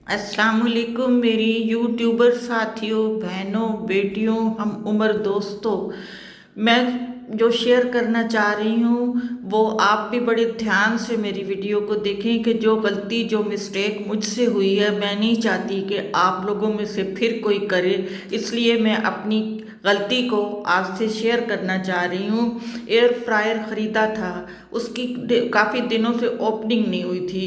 अस्सलाम वालेकुम मेरी यूट्यूबर साथियों, बहनों, बेटियों, हम उम्र दोस्तों। मैं जो शेयर करना चाह रही हूँ वो आप भी बड़े ध्यान से मेरी वीडियो को देखें कि जो गलती जो मिस्टेक मुझसे हुई है मैं नहीं चाहती कि आप लोगों में से फिर कोई करे। इसलिए मैं अपनी गलती को आज से शेयर करना चाह रही हूँ। एयर फ्रायर ख़रीदा था, उसकी काफ़ी दिनों से ओपनिंग नहीं हुई थी।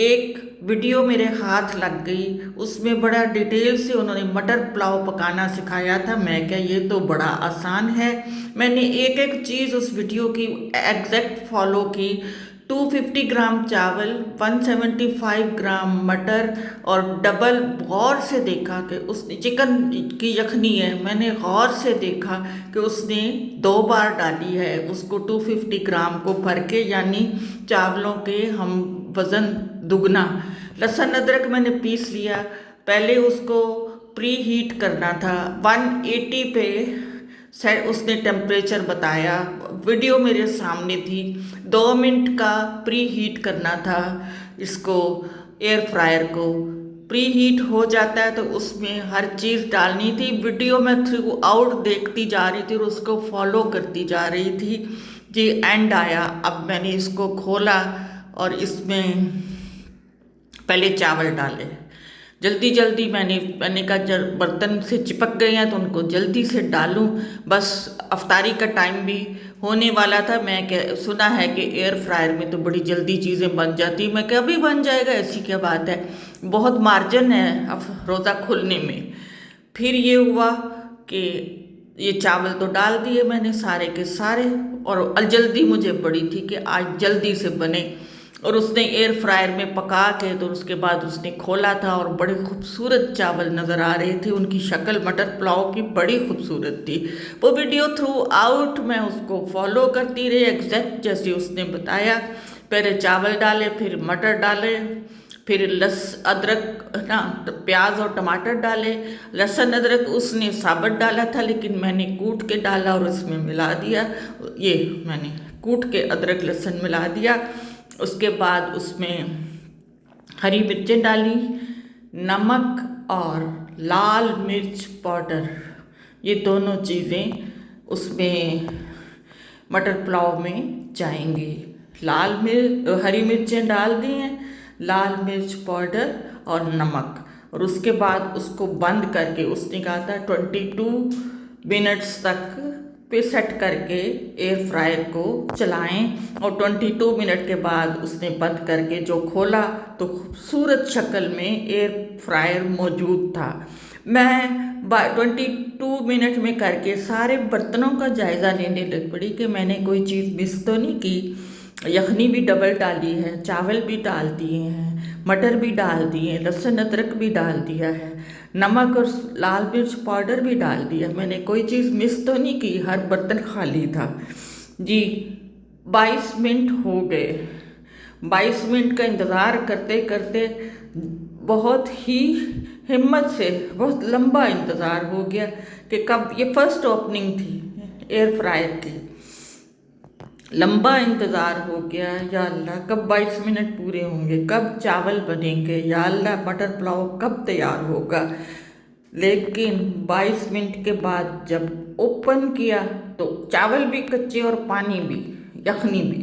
एक वीडियो मेरे हाथ लग गई, उसमें बड़ा डिटेल से उन्होंने मटर पुलाव पकाना सिखाया था। मैं क्या, ये तो बड़ा आसान है। मैंने एक एक चीज़ उस वीडियो की एग्जैक्ट फॉलो की। 250 ग्राम चावल, 175 ग्राम मटर, और डबल गौर से देखा कि उसने चिकन की यखनी है, मैंने गौर से देखा कि उसने 2 बार डाली है उसको 250 ग्राम को भर के, यानी चावलों के हम वज़न दुगना। लहसुन अदरक मैंने पीस लिया। पहले उसको प्री हीट करना था 180 पे। सेट उसने टेम्परेचर बताया, वीडियो मेरे सामने थी। 2 मिनट का प्री हीट करना था इसको, एयर फ्रायर को। प्री हीट हो जाता है तो उसमें हर चीज़ डालनी थी। वीडियो में थ्रू आउट देखती जा रही थी और उसको फॉलो करती जा रही थी जी। एंड आया, अब मैंने इसको खोला और इसमें पहले चावल डाले। जल्दी जल्दी मैंने कहा जब बर्तन से चिपक गए हैं तो उनको जल्दी से डालूं, बस अफ्तारी का टाइम भी होने वाला था। मैं क्या, सुना है कि एयर फ्रायर में तो बड़ी जल्दी चीज़ें बन जाती। मैं क्या, अभी बन जाएगा, ऐसी क्या बात है, बहुत मार्जिन है अब रोज़ा खुलने में। फिर ये हुआ कि ये चावल तो डाल दिए मैंने सारे के सारे, और जल्दी मुझे बड़ी थी कि आज जल्दी से बने। और उसने एयर फ्रायर में पका के तो उसके बाद उसने खोला था और बड़े खूबसूरत चावल नज़र आ रहे थे। उनकी शक्ल मटर पुलाव की बड़ी खूबसूरत थी। वो वीडियो थ्रू आउट मैं उसको फॉलो करती रही एग्जैक्ट जैसे उसने बताया। पहले चावल डाले, फिर मटर डाले, फिर अदरक ना, तो प्याज और टमाटर डाले। लहसुन अदरक उसने साबुत डाला था लेकिन मैंने कूट के डाला और उसमें मिला दिया। ये मैंने कूट के अदरक लहसुन मिला दिया। उसके बाद उसमें हरी मिर्चें डाली, नमक और लाल मिर्च पाउडर, ये दोनों चीज़ें उसमें मटर पुलाव में जाएंगी। हरी मिर्चें डाल दी हैं, लाल मिर्च पाउडर और नमक। और उसके बाद उसको बंद करके, उसने कहा था 22 मिनट्स तक पे सेट करके एयर फ्रायर को चलाएं। और 22 मिनट के बाद उसने बंद करके जो खोला तो खूबसूरत शक्ल में एयर फ्रायर मौजूद था। मैं 22 मिनट में करके सारे बर्तनों का जायज़ा लेने लग पड़ी कि मैंने कोई चीज़ मिस तो नहीं की। यखनी भी डबल डाली है, चावल भी डाल दिए हैं, मटर भी डाल दिए, लहसुन अदरक भी डाल दिया है, नमक और लाल मिर्च पाउडर भी डाल दिया। मैंने कोई चीज़ मिस तो नहीं की, हर बर्तन खाली था जी। 22 मिनट हो गए। 22 मिनट का इंतज़ार करते करते बहुत ही हिम्मत से बहुत लंबा इंतज़ार हो गया कि कब, ये फर्स्ट ओपनिंग थी एयर फ्रायर की। लंबा इंतज़ार हो गया, या अल्लाह कब 22 मिनट पूरे होंगे, कब चावल बनेंगे, या अल्लाह मटर पुलाव कब तैयार होगा। लेकिन 22 मिनट के बाद जब ओपन किया तो चावल भी कच्चे और पानी भी, यखनी भी।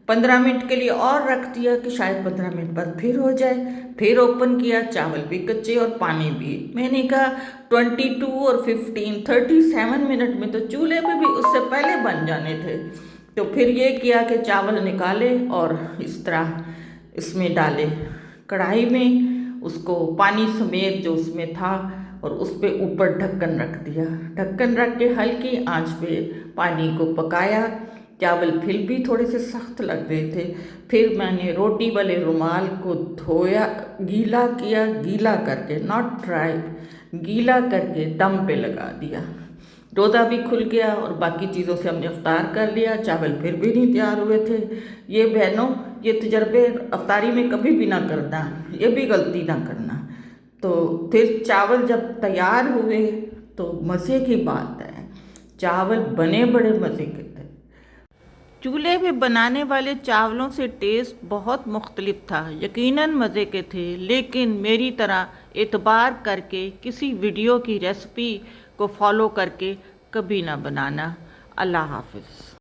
15 मिनट के लिए और रख दिया कि शायद 15 मिनट बाद फिर हो जाए। फिर ओपन किया, चावल भी कच्चे और पानी भी। मैंने कहा 22 और 15, 37 मिनट में तो चूल्हे पे भी उससे पहले बन जाने थे। तो फिर ये किया कि चावल निकाले और इस तरह इसमें डाले कढ़ाई में, उसको पानी समेत जो उसमें था, और उस पर ऊपर ढक्कन रख दिया। ढक्कन रख के हल्की आंच पे पानी को पकाया। चावल फिर भी थोड़े से सख्त लग रहे थे। फिर मैंने रोटी वाले रुमाल को धोया, गीला किया, गीला करके, नॉट ड्राई, गीला करके दम पे लगा दिया। रोज़ा भी खुल गया और बाकी चीज़ों से हमने अफ्तार कर लिया। चावल फिर भी नहीं तैयार हुए थे। ये बहनों, ये तजर्बे अफ्तारी में कभी भी ना करना, ये भी गलती ना करना। तो फिर चावल जब तैयार हुए तो मज़े की बात है, चावल बने बड़े मज़े के थे। चूल्हे पे बनाने वाले चावलों से टेस्ट बहुत मुख्तलिफ था, यकीनन मज़े के थे, लेकिन मेरी तरह एतबार करके किसी वीडियो की रेसिपी को फॉलो करके कभी ना बनाना। अल्लाह हाफिज़।